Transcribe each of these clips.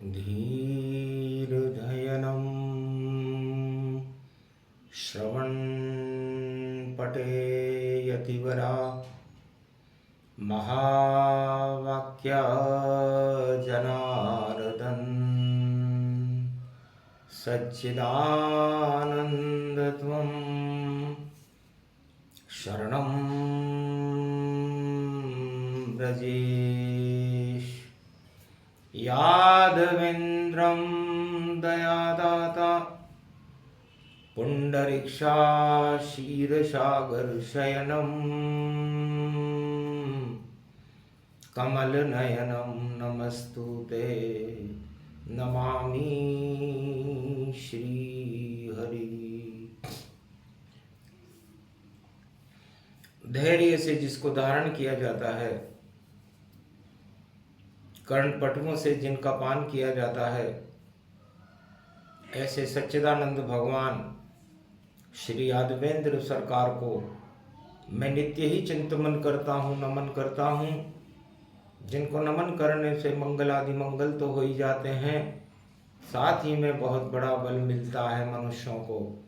धीर्धयनं श्रवणपठेयतिवरा महावाक्या जनार्दन सच्चिदानन्दत्वं शरणं व्रजेश। यादवेन्द्रं दयादाता पुण्डरीक्षाक्षीरसागरशयनं कमलनयनं नमस्तुते नमामि श्रीहरि। धैर्य से जिसको धारण किया जाता है, कर्णपटुओं से जिनका पान किया जाता है, ऐसे सच्चिदानंद भगवान श्री यादवेंद्र सरकार को मैं नित्य ही चिंतन करता हूँ, नमन करता हूँ। जिनको नमन करने से मंगल आदि मंगल तो हो ही जाते हैं, साथ ही में बहुत बड़ा बल मिलता है मनुष्यों को।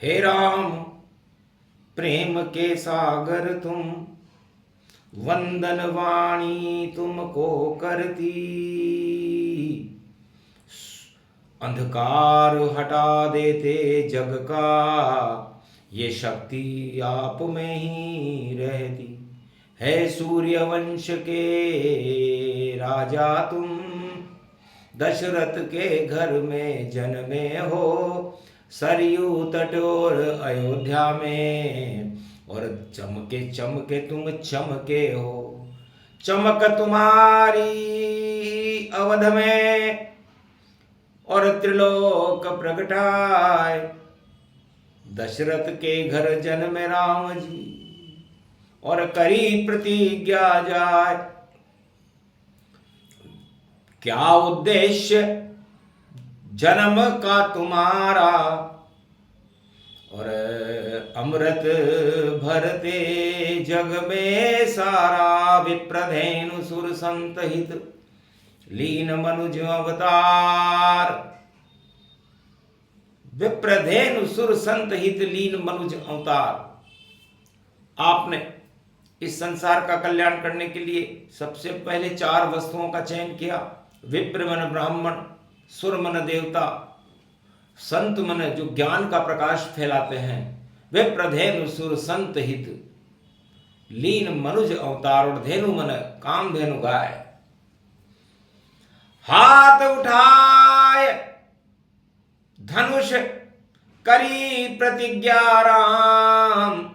हे राम प्रेम के सागर तुम, वंदन वाणी तुमको करती, अंधकार हटा देते जग का, ये शक्ति आप में ही रहती। है सूर्य वंश के राजा तुम, दशरथ के घर में जन्मे हो, सरयू तट और अयोध्या में, और चमके चमके तुम चमके हो। चमक तुम्हारी अवध में और त्रिलोक प्रगटाए, दशरथ के घर जन्मे राम जी और करी प्रतिज्ञा जाय। क्या उद्देश्य जन्म का तुम्हारा, और अमृत भरते जग में सारा, विप्रधेनु सुर संत हित लीन मनुज अवतार। विप्रधेनु सुर संत हित लीन मनुज अवतार। आपने इस संसार का कल्याण करने के लिए सबसे पहले 4 वस्तुओं का चयन किया। विप्र मन ब्राह्मण, सुर मन देवता, संत मन जो ज्ञान का प्रकाश फैलाते हैं। विप्रधेनु सुर संत हित लीन मनुज अवतार, और धेनु मन कामधेनु गाय। हाथ उठाए धनुष करी प्रतिज्ञा राम,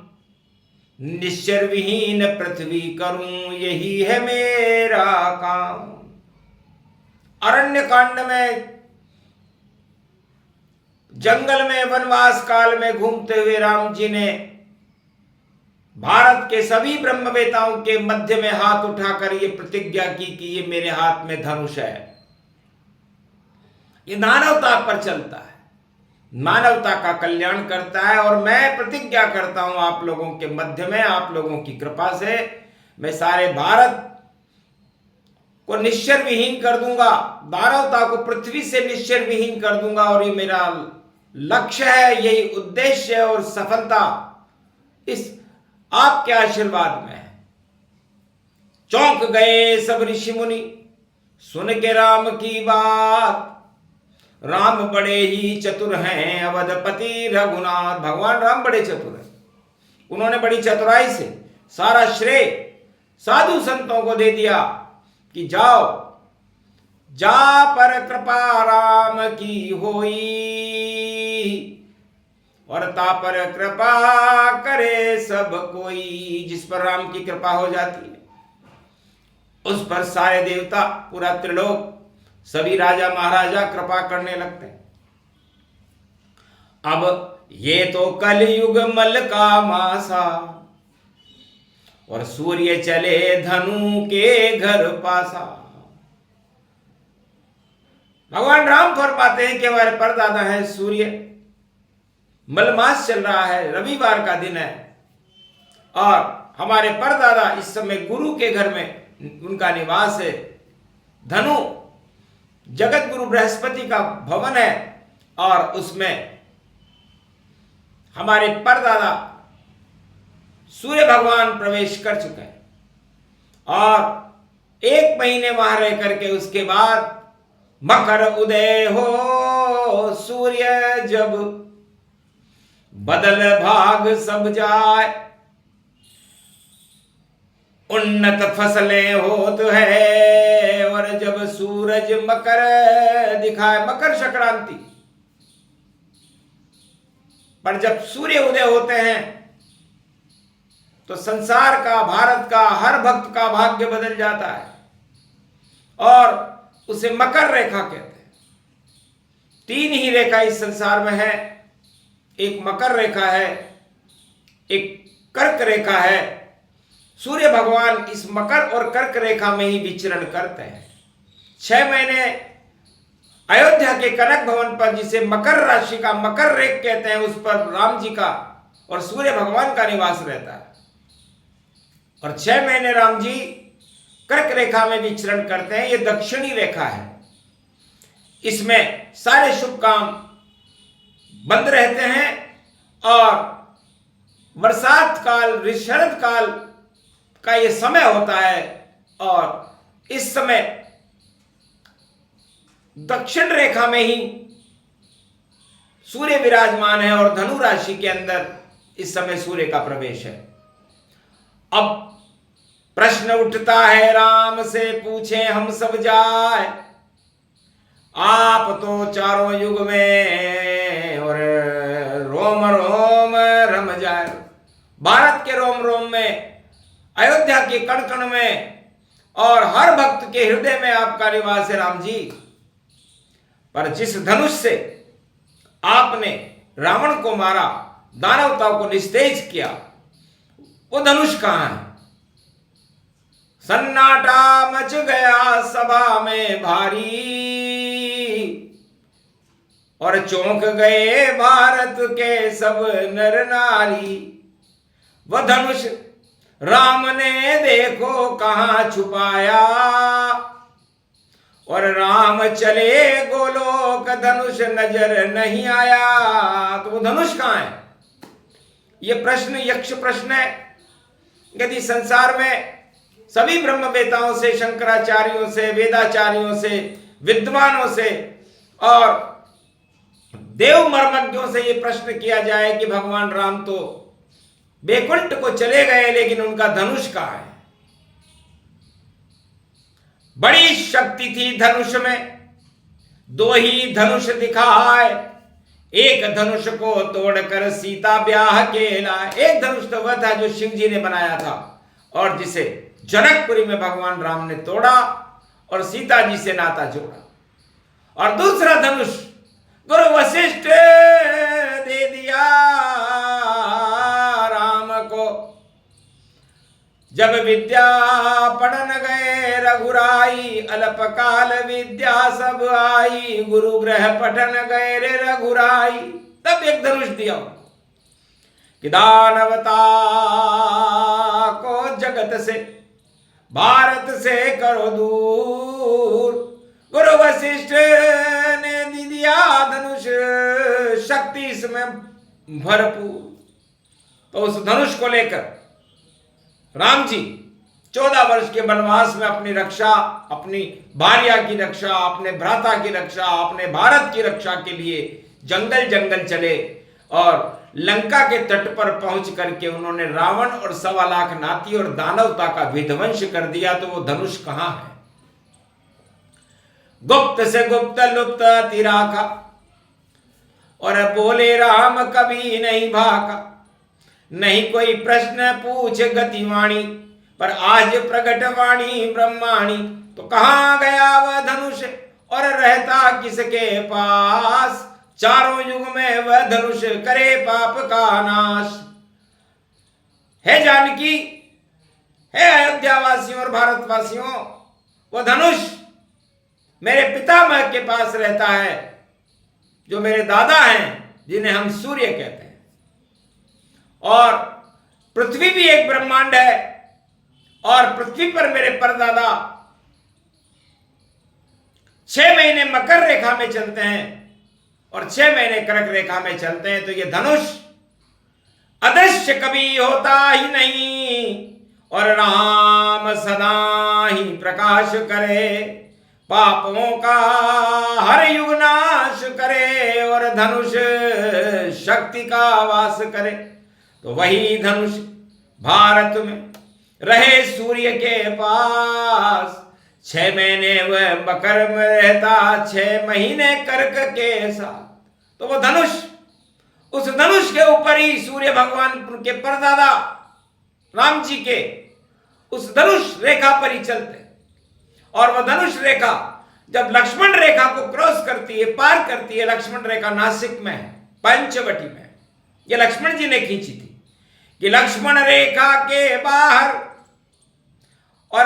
निश्चर विहीन पृथ्वी करूं यही है मेरा काम। अरण्य कांड में जंगल में वनवास काल में घूमते हुए राम जी ने भारत के सभी ब्रह्मवेताओं के मध्य में हाथ उठाकर ये प्रतिज्ञा की कि ये मेरे हाथ में धनुष है। ये मानवता पर चलता है, मानवता का कल्याण करता है। और मैं प्रतिज्ञा करता हूं आप लोगों के मध्य में, आप लोगों की कृपा से मैं सारे भारत को निश्चर विहीन कर दूंगा, मानवता को पृथ्वी से निश्चर विहीन कर दूंगा। और ये मेरा लक्ष्य है, यही उद्देश्य है, और सफलता इस आपके आशीर्वाद में है। चौंक गए सब ऋषि मुनि सुन के राम की बात, राम बड़े ही चतुर हैं अवधपति रघुनाथ। भगवान राम बड़े चतुर हैं, उन्होंने बड़ी चतुराई से सारा श्रेय साधु संतों को दे दिया कि जाओ, जा पर कृपा राम की होई, और ता पर कृपा करे सब कोई। जिस पर राम की कृपा हो जाती है, उस पर सारे देवता, पूरा त्रिलोक, सभी राजा महाराजा कृपा करने लगते हैं। अब ये तो कलयुग मल का मासा, और सूर्य चले धनु के घर पासा। भगवान राम फरमाते हैं कि हमारे परदादा है सूर्य, मलमास चल रहा है, रविवार का दिन है, और हमारे परदादा इस समय गुरु के घर में उनका निवास है। धनु जगत गुरु बृहस्पति का भवन है और उसमें हमारे परदादा सूर्य भगवान प्रवेश कर चुके हैं और 1 महीने वहां रह करके उसके बाद मकर उदय हो सूर्य जब बदल भाग सब जाए, उन्नत फसलें होत है और जब सूरज मकर दिखाए, मकर संक्रांति पर जब सूर्य उदय होते हैं तो संसार का, भारत का हर भक्त का भाग्य बदल जाता है और उसे मकर रेखा कहते हैं। 3 ही रेखा इस संसार में है, एक मकर रेखा है, एक कर्क रेखा है। सूर्य भगवान इस मकर और कर्क रेखा में ही विचरण करते हैं। 6 महीने अयोध्या के कनक भवन पर, जिसे मकर राशि का मकर रेख कहते हैं, उस पर राम जी का और सूर्य भगवान का निवास रहता है और 6 महीने राम जी कर्क रेखा में विचरण करते हैं। ये दक्षिणी रेखा है, इसमें सारे शुभ काम बंद रहते हैं और बरसात काल, शरद काल का ये समय होता है और इस समय दक्षिण रेखा में ही सूर्य विराजमान है और धनु राशि के अंदर इस समय सूर्य का प्रवेश है। अब प्रश्न उठता है, राम से पूछे हम सब जाए, आप तो चारों युग में और रोम रोम रम जाए। भारत के रोम रोम में, अयोध्या के कण कण में और हर भक्त के हृदय में आपका निवास है राम जी। पर जिस धनुष से आपने रावण को मारा, दानवताओं को निस्तेज किया, वो धनुष कहां है? सन्नाटा मच गया सभा में भारी और चौंक गए भारत के सब नर नारी। वह धनुष राम ने देखो कहां छुपाया और राम चले गोलोक धनुष नजर नहीं आया। तो वो धनुष कहां है? ये प्रश्न यक्ष प्रश्न है। यदि संसार में सभी ब्रह्मवेताओं से, शंकराचार्यों से, वेदाचार्यों से, विद्वानों से और देव मर्मज्ञों से ये प्रश्न किया जाए कि भगवान राम तो बैकुंठ को चले गए, लेकिन उनका धनुष कहां है? बड़ी शक्ति थी धनुष में, 2 ही धनुष दिखाए, एक धनुष को तोड़कर सीता ब्याह के लाए। एक धनुष तो वह था जो शिव जी ने बनाया था और जिसे जनकपुरी में भगवान राम ने तोड़ा और सीता जी से नाता जोड़ा। और दूसरा धनुष गुरु वशिष्ठ दे दिया राम को, जब विद्या पढ़न गए रघुराई, अल्पकाल विद्या सब आई, गुरु ग्रह पठन गए रे रघुराई। तब एक धनुष दिया कि दानवता को जगत से, भारत से करो दूर। गुरु वशिष्ठ ने दिया धनुष, शक्ति इसमें भरपूर। तो उस धनुष को लेकर राम जी 14 वर्ष के वनवास में अपनी रक्षा, अपनी भार्या की रक्षा, अपने भ्राता की रक्षा, अपने भारत की रक्षा के लिए जंगल जंगल चले और लंका के तट पर पहुंच करके उन्होंने रावण और 1.25 लाख नाती और दानवता का विध्वंस कर दिया। तो वो धनुष कहां है? गुप्त से गुप्त लुप्त तिराका और बोले राम कभी नहीं भाका, नहीं कोई प्रश्न पूछ गतिवाणी, पर आज प्रगट वाणी ब्रह्माणी। तो कहां गया वह धनुष और रहता किसके पास? चारों युग में वह धनुष करे पाप का नाश। है जानकी, है अयोध्या वासियों और भारतवासियों, वो धनुष मेरे पितामह के पास रहता है, जो मेरे दादा हैं, जिन्हें हम सूर्य कहते हैं। और पृथ्वी भी एक ब्रह्मांड है और पृथ्वी पर मेरे परदादा 6 महीने मकर रेखा में चलते हैं और 6 महीने कर्क रेखा में चलते हैं, तो ये धनुष अदृश्य कभी होता ही नहीं, और राम सदा ही प्रकाश करे, पापों का हर युग नाश करे, और धनुष शक्ति का वास करे। तो वही धनुष भारत में रहे सूर्य के पास, 6 महीने वह मकर में रहता, 6 महीने कर्क के साथ। तो वो धनुष, उस धनुष के ऊपर ही सूर्य भगवान के परदादा राम जी के उस धनुष रेखा पर ही चलते। और वह धनुष रेखा जब लक्ष्मण रेखा को क्रॉस करती है, पार करती है, लक्ष्मण रेखा नासिक में है, पंचवटी में, ये लक्ष्मण जी ने खींची थी कि लक्ष्मण रेखा के बाहर और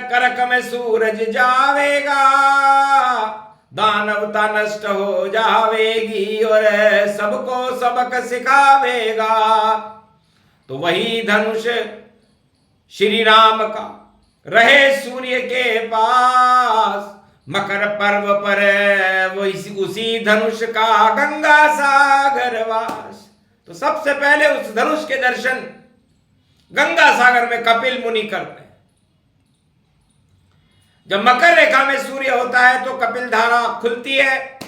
कर्क में सूरज जावेगा, दानवता नष्ट हो जावेगी और सबको सबक सिखावेगा। तो वही धनुष श्री राम का रहे सूर्य के पास, मकर पर्व पर वो उसी धनुष का गंगा सागर वास। तो सबसे पहले उस धनुष के दर्शन गंगा सागर में कपिल मुनि करते हैं। जब मकर रेखा में सूर्य होता है तो कपिल धारा खुलती है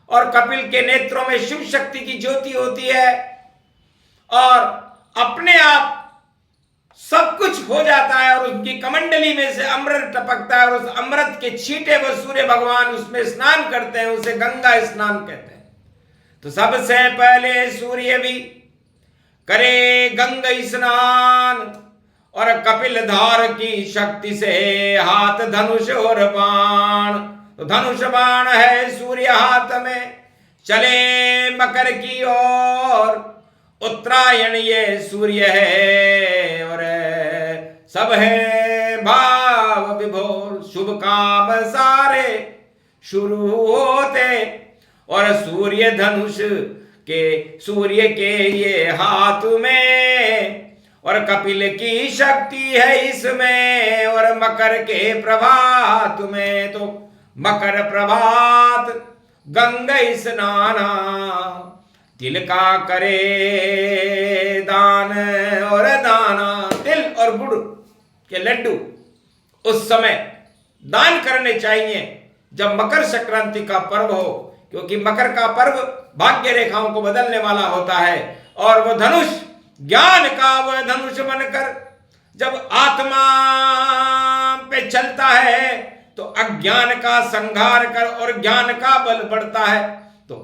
और कपिल के नेत्रों में शिव शक्ति की ज्योति होती है और अपने आप सब कुछ हो जाता है और उनकी कमंडली में से अमृत टपकता है और उस अमृत के छींटे वो सूर्य भगवान उसमें स्नान करते हैं, उसे गंगा स्नान कहते हैं। तो सबसे पहले सूर्य भी करे गंगा स्नान और कपिल धार की शक्ति से हाथ धनुष और बाण। तो धनुष बाण है सूर्य हाथ में, चले मकर की ओर, उत्तरायण ये सूर्य है और सब है भाव विभोर, शुभ काम सारे शुरू होते। और सूर्य धनुष के सूर्य के ये हाथ में और कपिल की शक्ति है इसमें, और मकर के प्रभात में। तो मकर प्रभात गंगा स्नाना, तिल का करे दान और दाना, तिल और गुड़ के लड्डू उस समय दान करने चाहिए जब मकर संक्रांति का पर्व हो, क्योंकि मकर का पर्व भाग्य रेखाओं को बदलने वाला होता है। और वो धनुष ज्ञान का वह धनुष बनकर जब आत्मा पे चलता है तो अज्ञान का संहार कर और ज्ञान का बल बढ़ता है। तो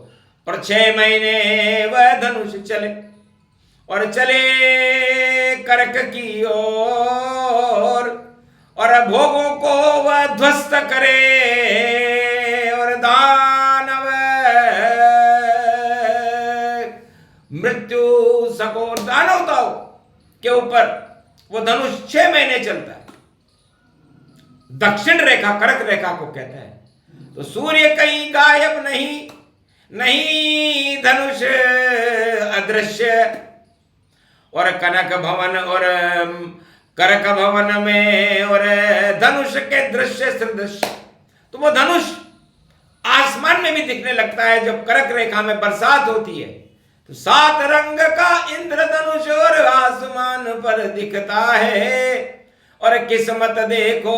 पर 6 महीने वह धनुष चले और चले कर्क की ओर और भोगों को वह ध्वस्त करे और दानव मृत्यु सकोर दानवताओं के ऊपर वो धनुष 6 महीने चलता है। दक्षिण रेखा कर्क रेखा को कहते हैं। तो सूर्य कहीं गायब नहीं, नहीं धनुष अदृश्य, और कनक भवन और कर्क भवन में और धनुष के दृश्य सदृश्य। तो वो धनुष आसमान में भी दिखने लगता है जब कर्क रेखा में बरसात होती है। तो 7 रंग का इंद्रधनुष और आसमान पर दिखता है, और किस्मत देखो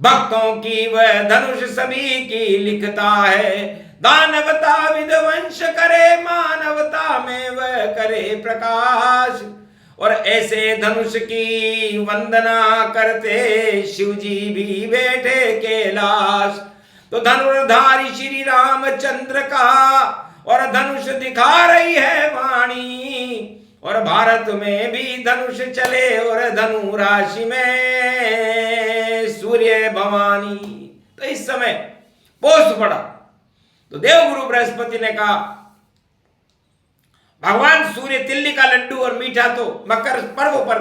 भक्तों की वह धनुष सभी की लिखता है। दानवता विध्वंस करे, मानवता में वह करे प्रकाश, और ऐसे धनुष की वंदना करते शिव जी भी बैठे कैलाश। तो धनुर्धारी श्री रामचंद्र का और धनुष दिखा रही है वाणी, और भारत में भी धनुष चले और धनु राशि में सूर्य भवानी। तो इस समय पोष पड़ा तो देवगुरु बृहस्पति ने कहा भगवान सूर्य तिल्ली का लड्डू और मीठा तो मकर पर्व पर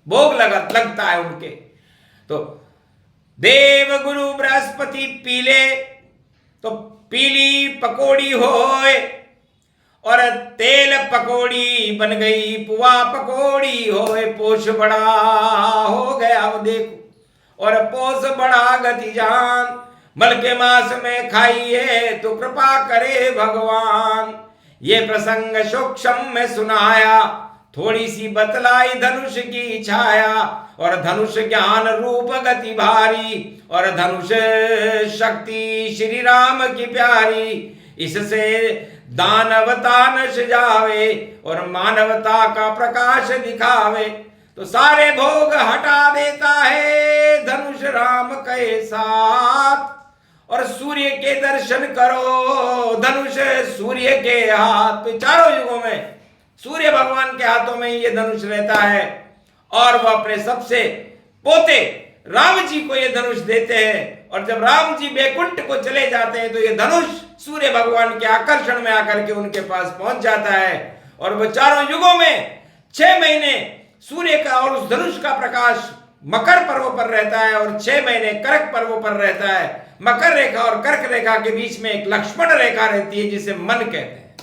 भोग लगता है उनके। तो देव गुरु बृहस्पति पीले तो पीली पकोड़ी होए और तेल पकोड़ी बन गई पुआ पकोड़ी होए। पोष बड़ा हो गया वो देखो, और पोष बड़ा गति जान, मल के मास में खाइए तो कृपा करे भगवान। ये प्रसंग सूक्ष्म में सुनाया, थोड़ी सी बतलाई धनुष की छाया। और धनुष ज्ञान रूप गति भारी, और धनुष शक्ति श्री राम की प्यारी। इससे दानवता नश जावे, और मानवता का प्रकाश दिखावे। तो सारे भोग हटा देता है धनुष राम के साथ। और सूर्य के दर्शन करो, धनुष सूर्य के हाथ। तो चारों युगों में सूर्य भगवान के हाथों में ये धनुष रहता है, और वह अपने सबसे पोते राम जी को ये धनुष देते हैं। और जब राम जी बैकुंठ को चले जाते हैं तो ये धनुष सूर्य भगवान के आकर्षण में आकर के उनके पास पहुंच जाता है। और वह चारों युगों में 6 महीने सूर्य का और उस धनुष का प्रकाश मकर पर्व पर रहता है, और 6 महीने कर्क पर्व पर रहता है। मकर रेखा और कर्क रेखा के बीच में एक लक्ष्मण रेखा रहती है जिसे मन कहते हैं।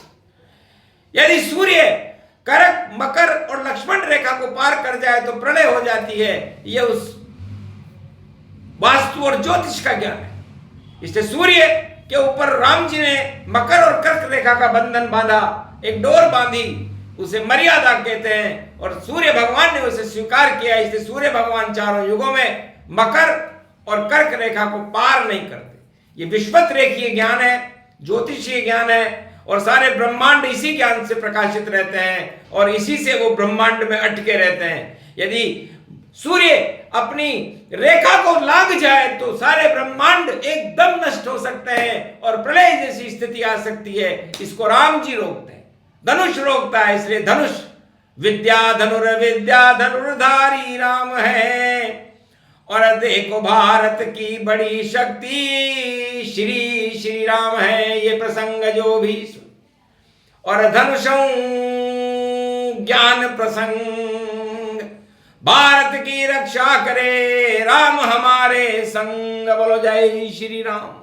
यदि सूर्य कर्क, मकर और लक्ष्मण रेखा को पार कर जाए तो प्रलय हो जाती है। यह उस वास्तु और ज्योतिष का ज्ञान है। इसलिए सूर्य के ऊपर राम जी ने मकर और कर्क रेखा का बंधन बांधा, एक डोर बांधी, उसे मर्यादा कहते हैं। और सूर्य भगवान ने उसे स्वीकार किया। इसलिए सूर्य भगवान चारों युगों में मकर और कर्क रेखा को पार नहीं करते। ये विश्वत रेखीय ज्ञान है, ज्योतिषीय ज्ञान है, और सारे ब्रह्मांड इसी ज्ञान से प्रकाशित रहते हैं, और इसी से वो ब्रह्मांड में अटके रहते हैं। यदि सूर्य अपनी रेखा को लाग जाए तो सारे ब्रह्मांड एकदम नष्ट हो सकते हैं, और प्रलय जैसी स्थिति आ सकती है। इसको राम जी रोकते हैं, धनुष रोकता है। इसलिए धनुष विद्या धनुर्विद्या धनुर्धारी राम है। और देखो भारत की बड़ी शक्ति श्री श्री राम है। ये प्रसंग जो भी सुन, और धनुषों ज्ञान प्रसंग, भारत की रक्षा करे राम हमारे संग। बोलो जय श्री राम।